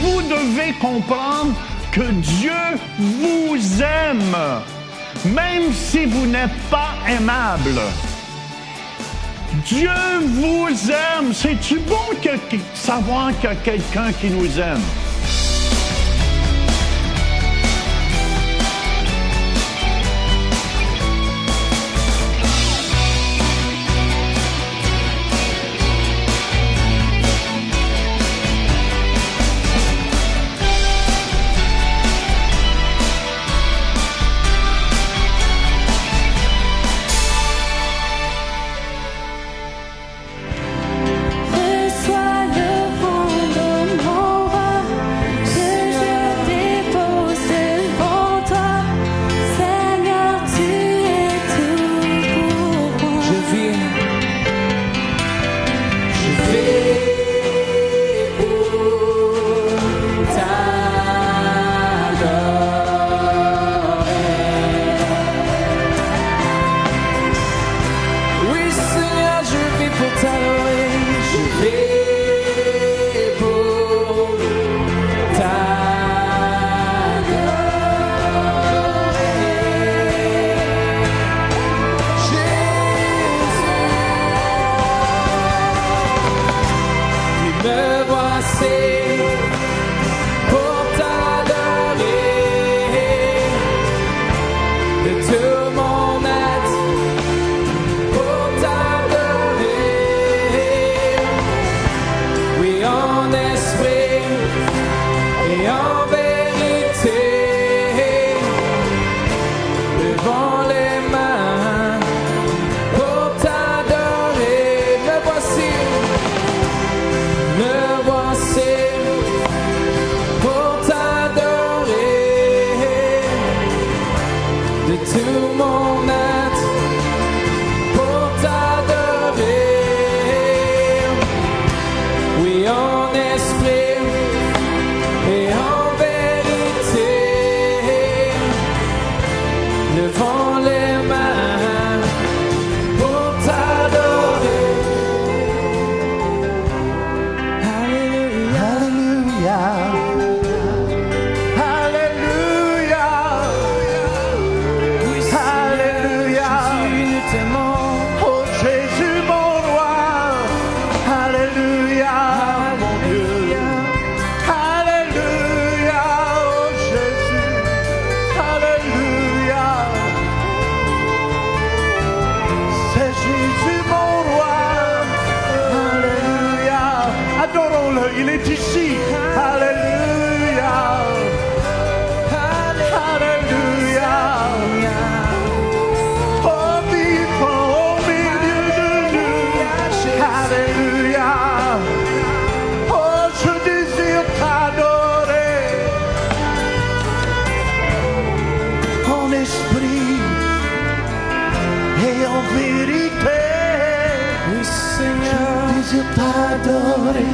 vous devez comprendre que Dieu vous aime, même si vous n'êtes pas aimable. Dieu vous aime. C'est-tu bon de savoir qu'il y a quelqu'un qui nous aime? Il est ici. Alléluia. Alléluia. Oh, vivant au milieu de nous. Alléluia. Oh, je désire t'adorer en esprit et en vérité. Oui, Seigneur, je désire t'adorer.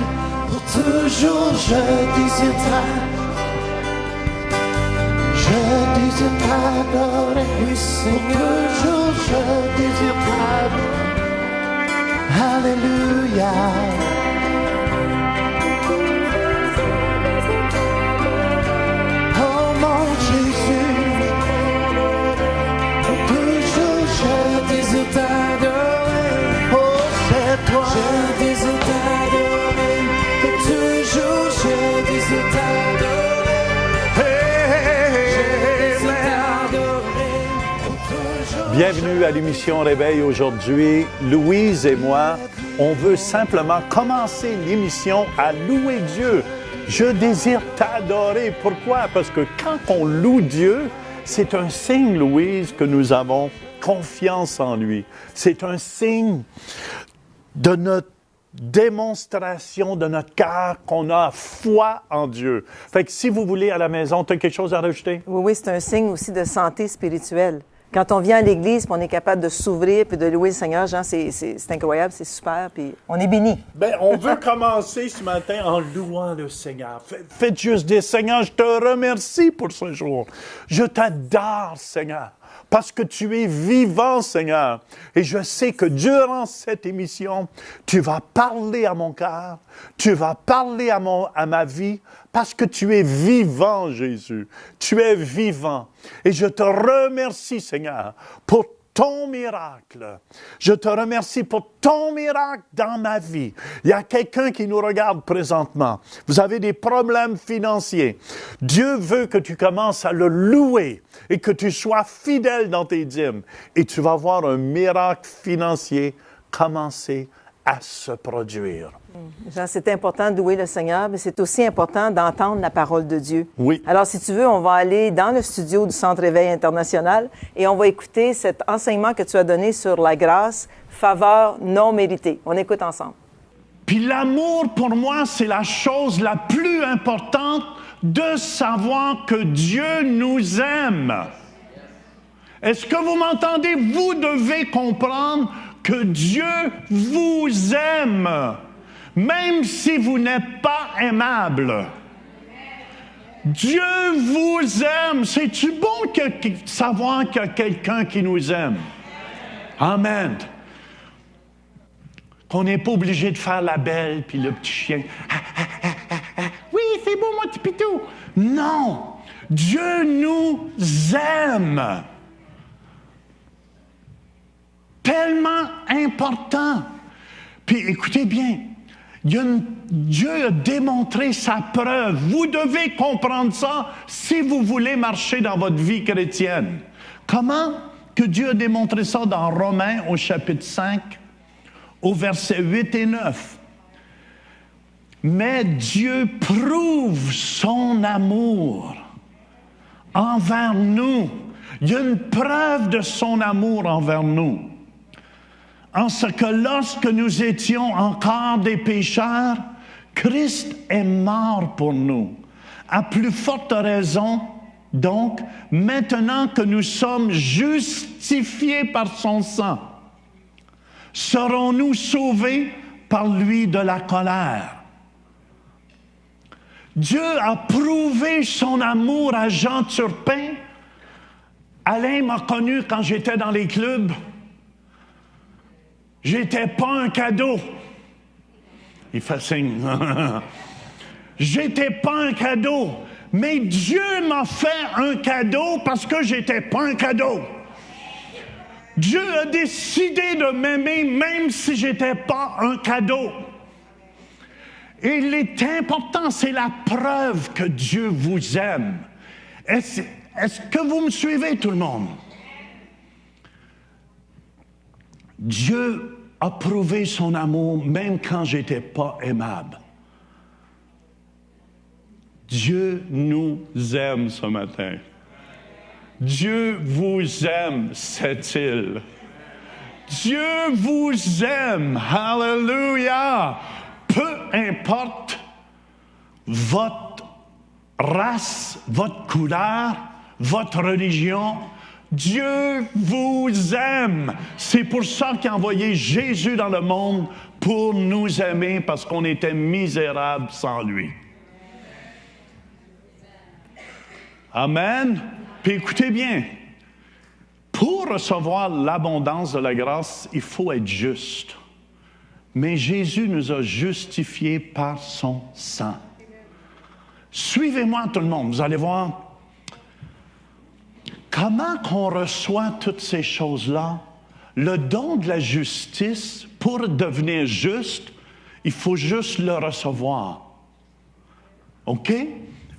Toujours je désire t'adorer, oui Seigneur. Toujours je désire t'adorer. Alléluia. Oh mon Jésus, toujours je désire t'adorer. Oh c'est toi, je désire t'adorer. Toujours je désire t'adorer. Bienvenue à l'émission Réveil aujourd'hui. Louise et moi, on veut simplement commencer l'émission à louer Dieu. Je désire t'adorer. Pourquoi? Parce que quand on loue Dieu, c'est un signe, Louise, que nous avons confiance en lui. C'est un signe de notre démonstration de notre cœur qu'on a foi en Dieu. Fait que si vous voulez à la maison, tu as quelque chose à rajouter? Oui, c'est un signe aussi de santé spirituelle. Quand on vient à l'Église, puis on est capable de s'ouvrir puis de louer le Seigneur, Jean, c'est incroyable, c'est super, puis on est béni. Bien, on veut commencer ce matin en louant le Seigneur. Faites juste dire, Seigneur, je te remercie pour ce jour. Je t'adore, Seigneur. parce que tu es vivant, Seigneur. Et je sais que durant cette émission, tu vas parler à mon cœur, tu vas parler à ma vie, parce que tu es vivant, Jésus. Tu es vivant. Et je te remercie, Seigneur, pour ton miracle. Je te remercie pour ton miracle dans ma vie. Il y a quelqu'un qui nous regarde présentement. Vous avez des problèmes financiers. Dieu veut que tu commences à le louer et que tu sois fidèle dans tes dîmes. Et tu vas voir un miracle financier commencer à se produire. Jean, c'est important de louer le Seigneur, mais c'est aussi important d'entendre la parole de Dieu. Oui. Alors, si tu veux, on va aller dans le studio du Centre Éveil International et on va écouter cet enseignement que tu as donné sur la grâce, faveur non méritée. On écoute ensemble. Puis l'amour, pour moi, c'est la chose la plus importante de savoir que Dieu nous aime. Est-ce que vous m'entendez? Vous devez comprendre que Dieu vous aime, même si vous n'êtes pas aimable. Dieu vous aime. C'est-tu bon de savoir qu'il y a quelqu'un qui nous aime? Amen. Qu'on n'est pas obligé de faire la belle, puis le petit chien. Oui, c'est beau, mon petit pitou. Non. Dieu nous aime. Tellement important. Puis écoutez bien, Dieu a démontré sa preuve. Vous devez comprendre ça si vous voulez marcher dans votre vie chrétienne. Comment que Dieu a démontré ça dans Romains au chapitre 5, au verset 8 et 9? Mais Dieu prouve son amour envers nous. Il y a une preuve de son amour envers nous. En ce que lorsque nous étions encore des pécheurs, Christ est mort pour nous. À plus forte raison, donc, maintenant que nous sommes justifiés par son sang, serons-nous sauvés par lui de la colère? Dieu a prouvé son amour à Jean Turpin. Alain m'a connu quand j'étais dans les clubs. J'étais pas un cadeau. Il fait signe. J'étais pas un cadeau. Mais Dieu m'a fait un cadeau parce que j'étais pas un cadeau. Dieu a décidé de m'aimer même si j'étais pas un cadeau. Et il est important, c'est la preuve que Dieu vous aime. Est-ce que vous me suivez, tout le monde? Dieu a prouvé son amour même quand j'étais pas aimable. Dieu nous aime ce matin. Dieu vous aime, cette-il. Dieu vous aime. Hallelujah. Peu importe votre race, votre couleur, votre religion, Dieu vous aime. C'est pour ça qu'il a envoyé Jésus dans le monde pour nous aimer parce qu'on était misérables sans lui. Amen. Puis écoutez bien, pour recevoir l'abondance de la grâce, il faut être juste. Mais Jésus nous a justifiés par son sang. Suivez-moi tout le monde, vous allez voir. Comment qu'on reçoit toutes ces choses-là? Le don de la justice, pour devenir juste, il faut juste le recevoir. OK?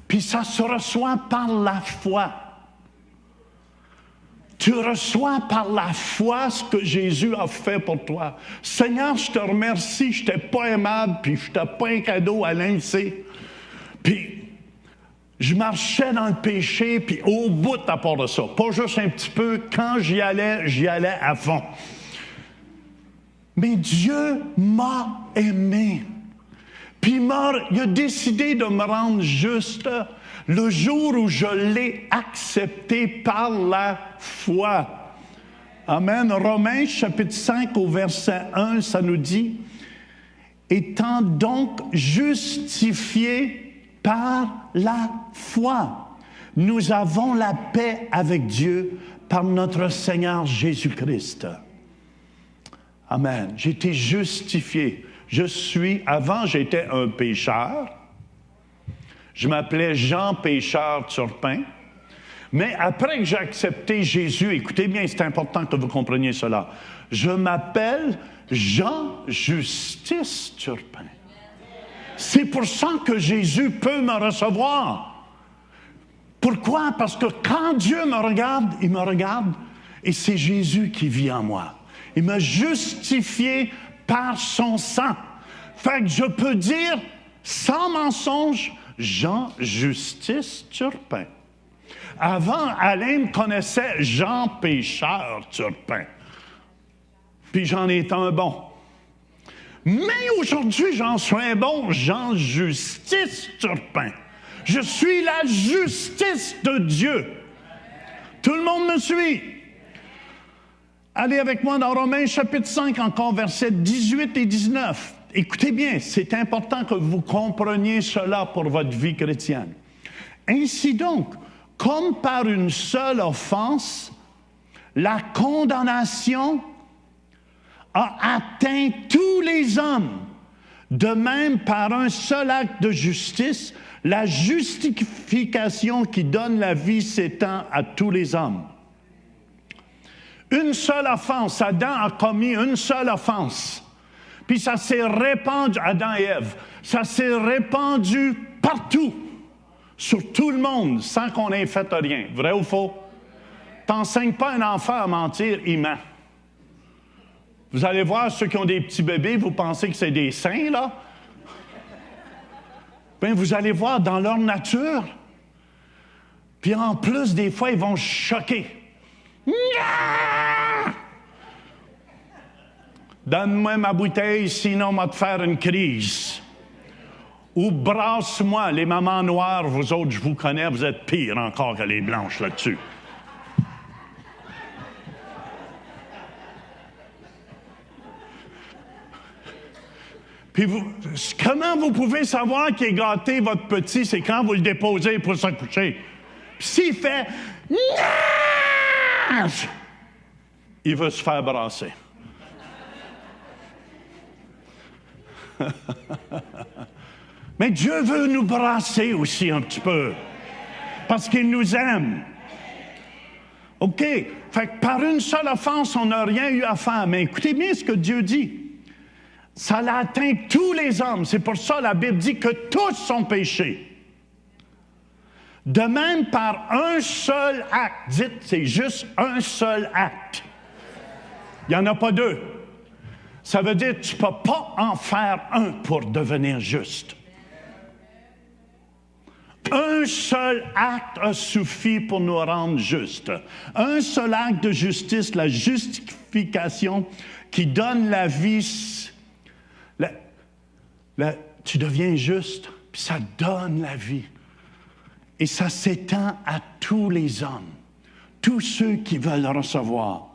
Puis ça se reçoit par la foi. Tu reçois par la foi ce que Jésus a fait pour toi. Seigneur, je te remercie, je n'étais pas aimable, puis je n'étais pas un cadeau à l'INSEE. Puis je marchais dans le péché, puis au bout à part de ça. Pas juste un petit peu, quand j'y allais à fond. Mais Dieu m'a aimé. Puis il a décidé de me rendre juste le jour où je l'ai accepté par la foi. Amen. Romains chapitre 5 au verset 1, ça nous dit « Étant donc justifiés par la foi, Nous avons la paix avec Dieu par notre Seigneur Jésus-Christ. Amen. J'ai été justifié. Avant, j'étais un pécheur. Je m'appelais Jean Pécheur Turpin. Mais après que j'ai accepté Jésus, écoutez bien, c'est important que vous compreniez cela. Je m'appelle Jean Justice Turpin. C'est pour ça que Jésus peut me recevoir. Pourquoi? Parce que quand Dieu me regarde, il me regarde et c'est Jésus qui vit en moi. Il m'a justifié par son sang. Fait que je peux dire, sans mensonge, Jean Justice Turpin. Avant, Alain me connaissait Jean Pécheur Turpin. Puis j'en étais un bon. Mais aujourd'hui, j'en suis un bon Jean Justice Turpin. Je suis la justice de Dieu. Tout le monde me suit. Allez avec moi dans Romains chapitre 5, encore versets 18 et 19. Écoutez bien, c'est important que vous compreniez cela pour votre vie chrétienne. Ainsi donc, comme par une seule offense, la condamnation a atteint tous les hommes. De même, par un seul acte de justice, la justification qui donne la vie s'étend à tous les hommes. Une seule offense, Adam a commis une seule offense. Puis ça s'est répandu, Adam et Ève, ça s'est répandu partout, sur tout le monde, sans qu'on ait fait rien. Vrai ou faux? T'enseignes pas un enfant à mentir, il ment. Vous allez voir ceux qui ont des petits bébés, vous pensez que c'est des saints, là? Bien, vous allez voir dans leur nature. Puis en plus, des fois, ils vont choquer. Donne-moi ma bouteille, sinon on va te faire une crise. Ou brasse-moi, les mamans noires, vous autres, je vous connais, vous êtes pires encore que les blanches là-dessus. Puis comment vous pouvez savoir qu'il est gâté, votre petit, c'est quand vous le déposez pour se coucher. Puis s'il fait il veut se faire brasser. Mais Dieu veut nous brasser aussi un petit peu. Parce qu'il nous aime. OK. Fait que par une seule offense, on n'a rien eu à faire. Mais écoutez bien ce que Dieu dit. Ça l'a atteint tous les hommes. C'est pour ça que la Bible dit que tous sont péchés. De même, par un seul acte. Dites, c'est juste un seul acte. Il n'y en a pas deux. Ça veut dire que tu ne peux pas en faire un pour devenir juste. Un seul acte a suffi pour nous rendre justes. Un seul acte de justice, la justification qui donne la vie. Tu deviens juste, puis ça donne la vie. Et ça s'étend à tous les hommes, tous ceux qui veulent recevoir.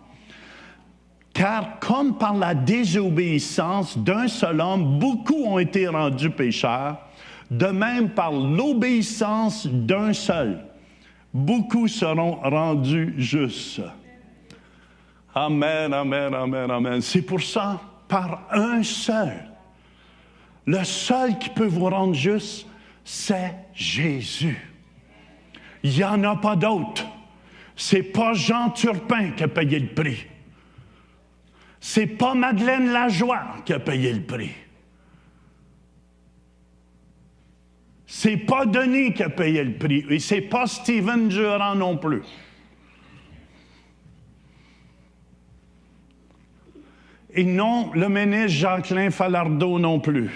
Car comme par la désobéissance d'un seul homme, beaucoup ont été rendus pécheurs, de même par l'obéissance d'un seul, beaucoup seront rendus justes. Amen, amen, amen, amen. C'est pour ça, par un seul, le seul qui peut vous rendre juste, c'est Jésus. Il n'y en a pas d'autre. C'est pas Jean Turpin qui a payé le prix. C'est pas Madeleine Lajoie qui a payé le prix. C'est pas Denis qui a payé le prix. Et c'est pas Steven Durand non plus. Et non, le ministre Jacqueline Falardeau non plus.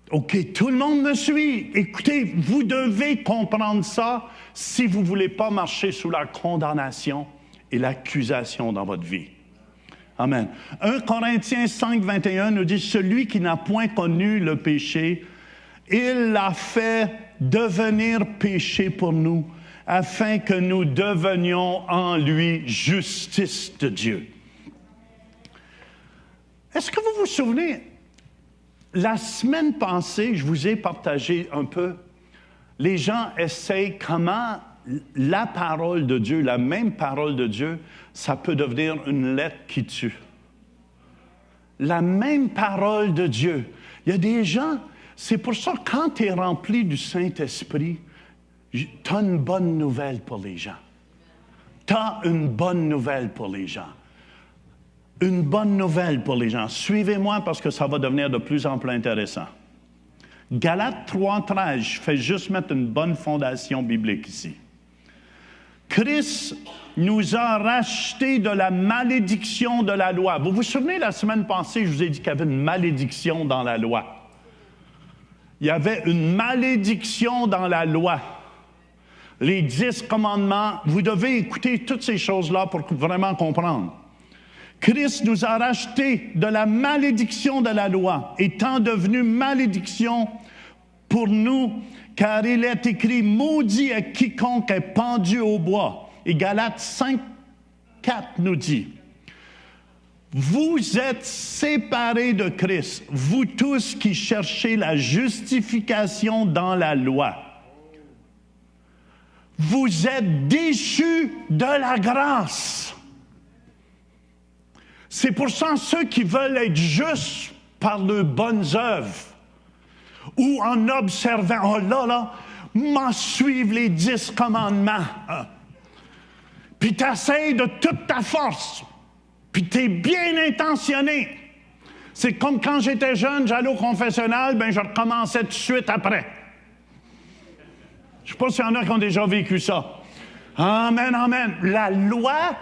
OK, tout le monde me suit. Écoutez, vous devez comprendre ça si vous ne voulez pas marcher sous la condamnation et l'accusation dans votre vie. Amen. 1 Corinthiens 5, 21 nous dit « Celui qui n'a point connu le péché, il l'a fait devenir péché pour nous, afin que nous devenions en lui justice de Dieu. » Est-ce que vous vous souvenez? la semaine passée, je vous ai partagé un peu, les gens essayent comment la parole de Dieu, la même parole de Dieu, ça peut devenir une lettre qui tue. La même parole de Dieu. Il y a des gens, c'est pour ça que quand tu es rempli du Saint-Esprit, tu as une bonne nouvelle pour les gens. Tu as une bonne nouvelle pour les gens. Une bonne nouvelle pour les gens. Suivez-moi parce que ça va devenir de plus en plus intéressant. Galates 3:13, je fais juste mettre une bonne fondation biblique ici. Christ nous a rachetés de la malédiction de la loi. Vous vous souvenez, la semaine passée, je vous ai dit qu'il y avait une malédiction dans la loi. Il y avait une malédiction dans la loi. Les 10 commandements, vous devez écouter toutes ces choses-là pour vraiment comprendre. Christ nous a rachetés de la malédiction de la loi, étant devenu malédiction pour nous, car il est écrit « Maudit est quiconque est pendu au bois ». Et Galates 5:4 nous dit « Vous êtes séparés de Christ, vous tous qui cherchez la justification dans la loi. Vous êtes déchus de la grâce. » C'est pour ça ceux qui veulent être justes par leurs bonnes œuvres ou en observant, oh là, m'en suivre les 10 commandements. Puis tu essaies de toute ta force, puis tu es bien intentionné. C'est comme quand j'étais jeune, j'allais au confessionnal, je recommençais tout de suite après. Je ne sais pas s'il y en a qui ont déjà vécu ça. Amen, amen. La loi,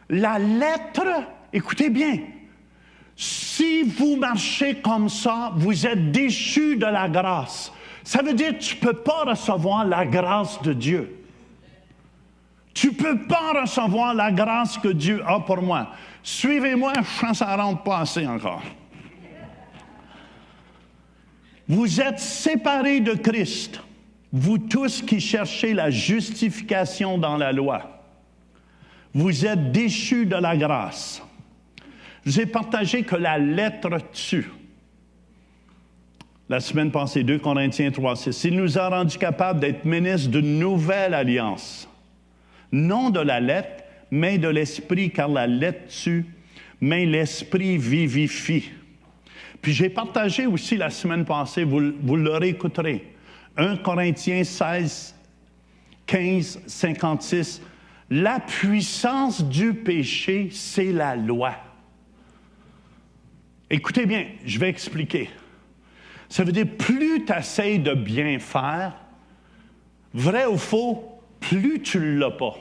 la lettre, écoutez bien, si vous marchez comme ça, vous êtes déchus de la grâce. Ça veut dire que tu ne peux pas recevoir la grâce de Dieu. Tu ne peux pas recevoir la grâce que Dieu a pour moi. Suivez-moi, je pense que ça ne rentre pas assez encore. Vous êtes séparés de Christ, vous tous qui cherchez la justification dans la loi. Vous êtes déchus de la grâce. Je vous ai partagé que la lettre tue. La semaine passée, 2 Corinthiens 3:6. Il nous a rendus capables d'être ministres d'une nouvelle alliance. Non de la lettre, mais de l'esprit, car la lettre tue, mais l'esprit vivifie. Puis j'ai partagé aussi la semaine passée, vous le réécouterez, 1 Corinthiens 16, 15, 56. La puissance du péché, c'est la loi. Écoutez bien, je vais expliquer. Ça veut dire, plus tu essaies de bien faire, vrai ou faux, plus tu ne l'as pas.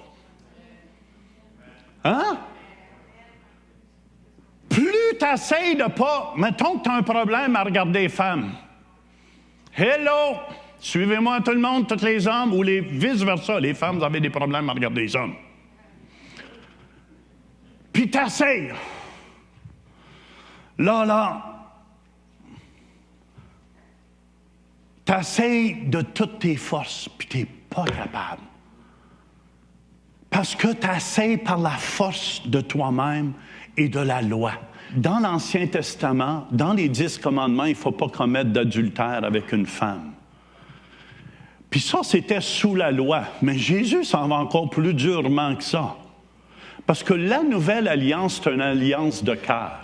Hein? Plus tu essaies de pas... Mettons que tu as un problème à regarder les femmes. Hello! Suivez-moi tout le monde, tous les hommes, ou les vice-versa. Les femmes, vous avez des problèmes à regarder les hommes. Puis tu essaies. Là, tu essaies de toutes tes forces, puis tu n'es pas capable. Parce que tu essaies par la force de toi-même et de la loi. Dans l'Ancien Testament, dans les 10 commandements, il ne faut pas commettre d'adultère avec une femme. Puis ça, c'était sous la loi. Mais Jésus s'en va encore plus durement que ça. Parce que la nouvelle alliance, c'est une alliance de cœur.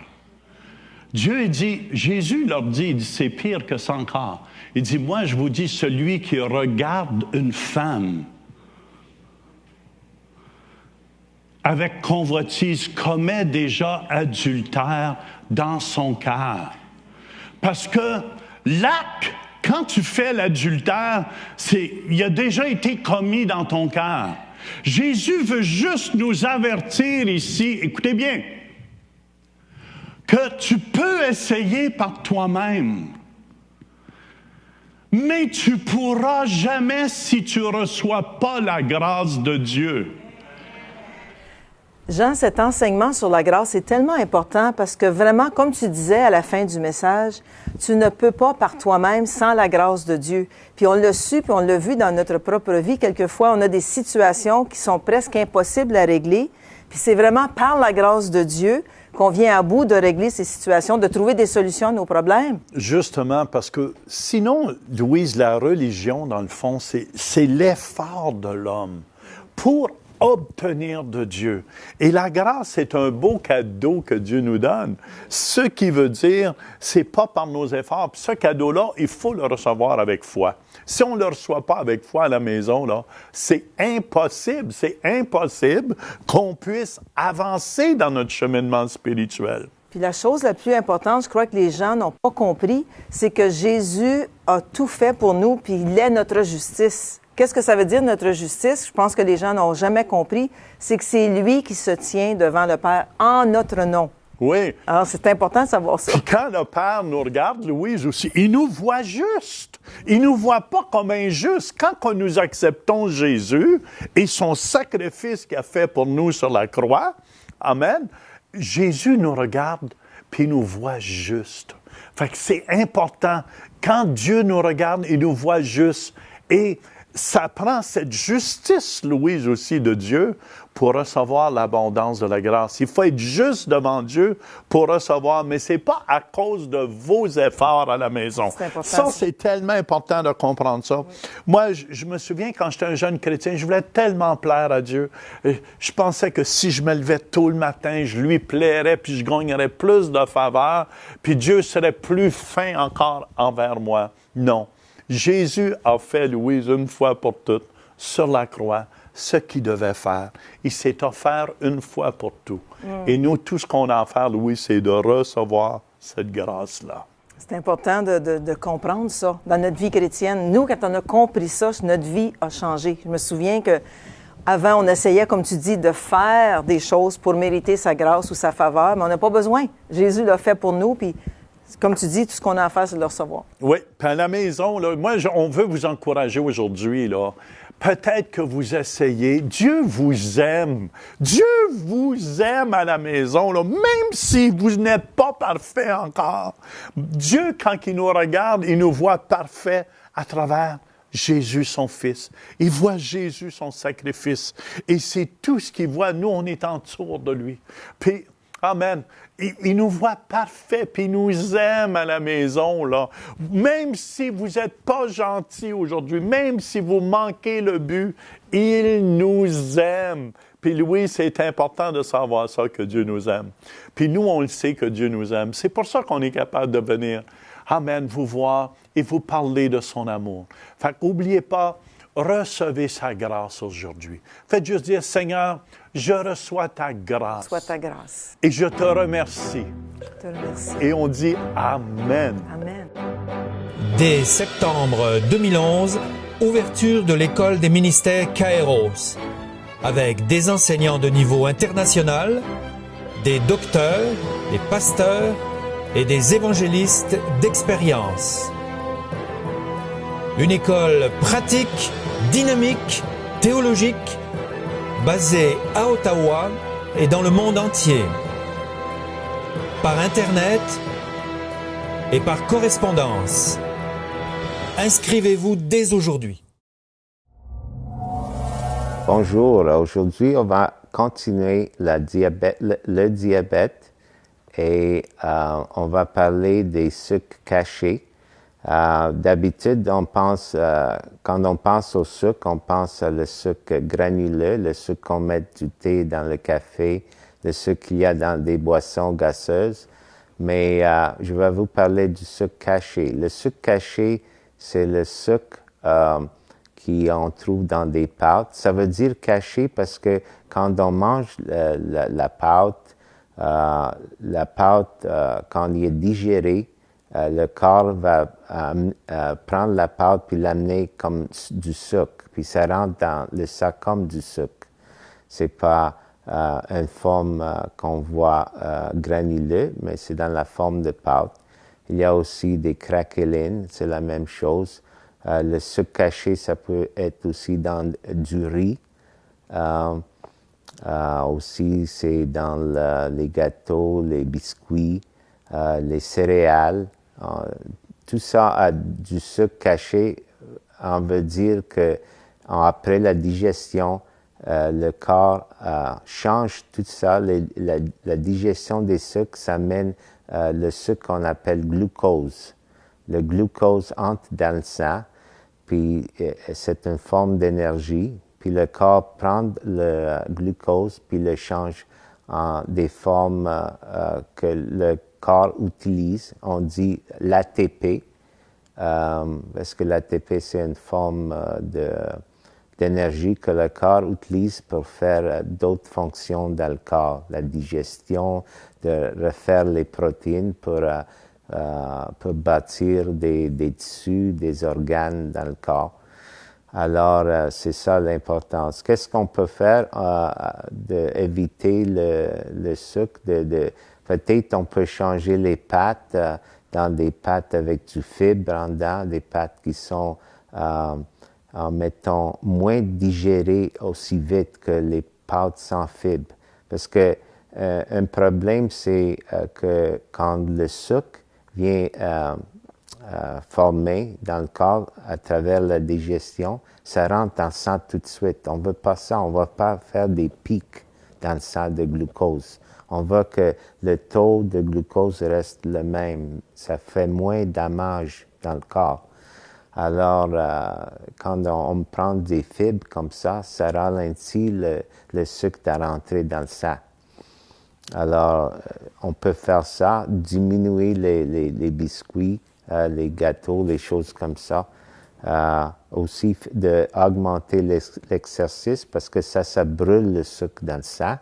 Dieu dit, Jésus leur dit, c'est pire que ça encore. Il dit, moi, je vous dis, celui qui regarde une femme avec convoitise commet déjà adultère dans son cœur. Parce que l'acte, quand tu fais l'adultère, il a déjà été commis dans ton cœur. Jésus veut juste nous avertir ici, écoutez bien, que tu peux essayer par toi-même, mais tu ne pourras jamais si tu ne reçois pas la grâce de Dieu. Jean, cet enseignement sur la grâce est tellement important parce que vraiment, comme tu disais à la fin du message, tu ne peux pas par toi-même sans la grâce de Dieu. Puis on l'a su, puis on l'a vu dans notre propre vie. Quelquefois, on a des situations qui sont presque impossibles à régler. Puis c'est vraiment par la grâce de Dieu qu'on vient à bout de régler ces situations, de trouver des solutions à nos problèmes. Justement, parce que sinon, Louise, la religion, dans le fond, c'est l'effort de l'homme pour obtenir de Dieu. Et la grâce est un beau cadeau que Dieu nous donne. Ce qui veut dire, c'est pas par nos efforts. Puis ce cadeau-là, il faut le recevoir avec foi. Si on ne le reçoit pas avec foi à la maison, là, c'est impossible qu'on puisse avancer dans notre cheminement spirituel. Puis la chose la plus importante, je crois que les gens n'ont pas compris, c'est que Jésus a tout fait pour nous, puis il est notre justice. Qu'est-ce que ça veut dire, notre justice? Je pense que les gens n'ont jamais compris. C'est que c'est lui qui se tient devant le Père en notre nom. Oui. Alors, c'est important de savoir ça. Puis quand le Père nous regarde, Louise aussi, il nous voit juste. Il nous voit pas comme injuste. Quand nous acceptons Jésus et son sacrifice qu'il a fait pour nous sur la croix, amen, Jésus nous regarde puis il nous voit juste. Fait que c'est important. Quand Dieu nous regarde, il nous voit juste. Et ça prend cette justice, Louise, aussi de Dieu pour recevoir l'abondance de la grâce. Il faut être juste devant Dieu pour recevoir, mais c'est pas à cause de vos efforts à la maison. C'est important. Ça, c'est tellement important de comprendre ça. Oui. Moi, je me souviens, quand j'étais un jeune chrétien, je voulais tellement plaire à Dieu. Je pensais que si je me levais tôt le matin, je lui plairais, puis je gagnerais plus de faveur, puis Dieu serait plus fin encore envers moi. Non. Jésus a fait, Louise, une fois pour toutes, sur la croix, ce qu'il devait faire. Il s'est offert une fois pour tout. Et nous, tout ce qu'on a à faire, Louise, c'est de recevoir cette grâce-là. C'est important de comprendre ça dans notre vie chrétienne. Nous, quand on a compris ça, notre vie a changé. Je me souviens que avant, on essayait, comme tu dis, de faire des choses pour mériter sa grâce ou sa faveur, mais on n'a pas besoin. Jésus l'a fait pour nous, puis comme tu dis, tout ce qu'on a à faire, c'est de le recevoir. Oui, puis à la maison, là, moi, on veut vous encourager aujourd'hui, là. Peut-être que vous essayez. Dieu vous aime. Dieu vous aime à la maison, là, même si vous n'êtes pas parfait encore. Dieu, quand il nous regarde, il nous voit parfait à travers Jésus, son Fils. Il voit Jésus, son sacrifice. Et c'est tout ce qu'il voit. Nous, on est autour de lui. Puis, amen. Il nous voit parfait, puis il nous aime à la maison, là. Même si vous n'êtes pas gentil aujourd'hui, même si vous manquez le but, il nous aime. Puis Louis, c'est important de savoir ça, que Dieu nous aime. Puis nous, on le sait que Dieu nous aime. C'est pour ça qu'on est capable de venir, amen, vous voir et vous parler de son amour. Fait qu'oubliez pas, recevez sa grâce aujourd'hui. Faites juste dire, Seigneur, je reçois ta grâce. Reçois ta grâce. Et je te remercie. Je te remercie. Et on dit Amen. Amen. Dès septembre 2011, ouverture de l'école des ministères Kairos, avec des enseignants de niveau international, des docteurs, des pasteurs et des évangélistes d'expérience. Une école pratique, dynamique, théologique, basée à Ottawa et dans le monde entier. Par Internet et par correspondance. Inscrivez-vous dès aujourd'hui. Bonjour, aujourd'hui on va continuer le diabète et on va parler des sucres cachés. D'habitude, on pense, quand on pense au sucre, on pense à le sucre granuleux, le sucre qu'on met du thé dans le café, le sucre qu'il y a dans des boissons gazeuses. Mais je vais vous parler du sucre caché. Le sucre caché, c'est le sucre qu'on trouve dans des pâtes. Ça veut dire caché parce que quand on mange la pâte, quand il est digéré, le corps va prendre la pâte puis l'amener comme du sucre, puis ça rentre dans le sac comme du sucre. C'est pas une forme qu'on voit granuleux, mais c'est dans la forme de pâte. Il y a aussi des craquelines, c'est la même chose. Le sucre caché, ça peut être aussi dans du riz. Aussi, c'est dans les gâteaux, les biscuits, les céréales. Tout ça a du sucre caché. On veut dire que après la digestion, le corps change tout ça. La digestion des sucres, ça mène le sucre qu'on appelle glucose. Le glucose entre dans le sang, puis c'est une forme d'énergie. Puis le corps prend le glucose, puis le change en des formes que le corps utilise. On dit l'ATP, parce que l'ATP, c'est une forme d'énergie que le corps utilise pour faire d'autres fonctions dans le corps, la digestion, de refaire les protéines pour bâtir des tissus, des organes dans le corps. Alors, c'est ça l'importance. Qu'est-ce qu'on peut faire d'éviter le sucre? Peut-être on peut changer les pâtes dans des pâtes avec du fibre en dedans, des pâtes qui sont, mettons, moins digérées aussi vite que les pâtes sans fibre. Parce que un problème, c'est que quand le sucre vient formé dans le corps à travers la digestion, ça rentre dans le sang tout de suite. On ne veut pas ça, on ne va pas faire des pics dans le sang de glucose. On veut que le taux de glucose reste le même. Ça fait moins de dommages dans le corps. Alors, quand on prend des fibres comme ça ralentit le sucre à rentrer dans le sang. Alors, on peut faire ça, diminuer les biscuits, les gâteaux, les choses comme ça. Aussi, d'augmenter l'exercice parce que ça brûle le sucre dans le sang.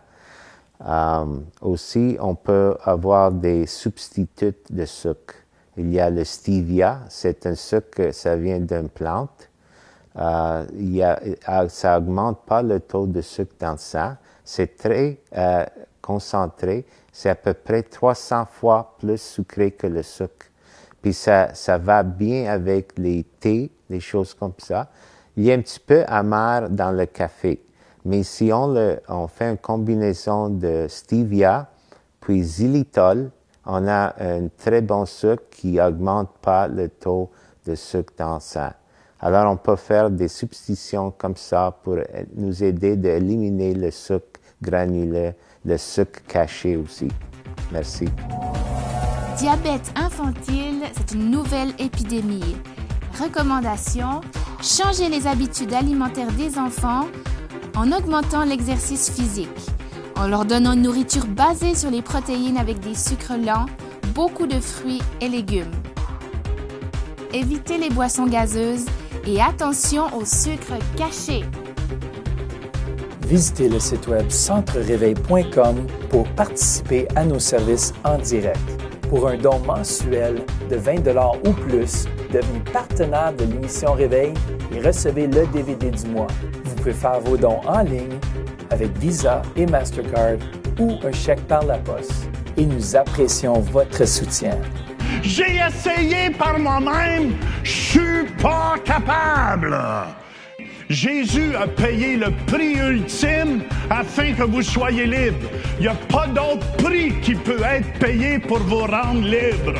Aussi, on peut avoir des substituts de sucre. Il y a le stevia, c'est un sucre, ça vient d'une plante. Ça augmente pas le taux de sucre dans le sang. C'est très concentré. C'est à peu près 300 fois plus sucré que le sucre. Puis ça va bien avec les thés, les choses comme ça. Il est un petit peu amer dans le café. Mais si on fait une combinaison de stevia puis xylitol, on a un très bon sucre qui n'augmente pas le taux de sucre dans le sang. Alors, on peut faire des substitutions comme ça pour nous aider d'éliminer le sucre granulé, le sucre caché aussi. Merci. Diabète infantile, c'est une nouvelle épidémie. Recommandations: changer les habitudes alimentaires des enfants en augmentant l'exercice physique, en leur donnant une nourriture basée sur les protéines avec des sucres lents, beaucoup de fruits et légumes. Évitez les boissons gazeuses et attention aux sucres cachés. Visitez le site web centreréveil.com pour participer à nos services en direct. Pour un don mensuel de 20 $ ou plus, devenez partenaire de l'émission Réveil et recevez le DVD du mois. Vous pouvez faire vos dons en ligne avec Visa et Mastercard ou un chèque par la poste. Et nous apprécions votre soutien. J'ai essayé par moi-même, je suis pas capable. Jésus a payé le prix ultime afin que vous soyez libres. Il n'y a pas d'autre prix qui peut être payé pour vous rendre libres.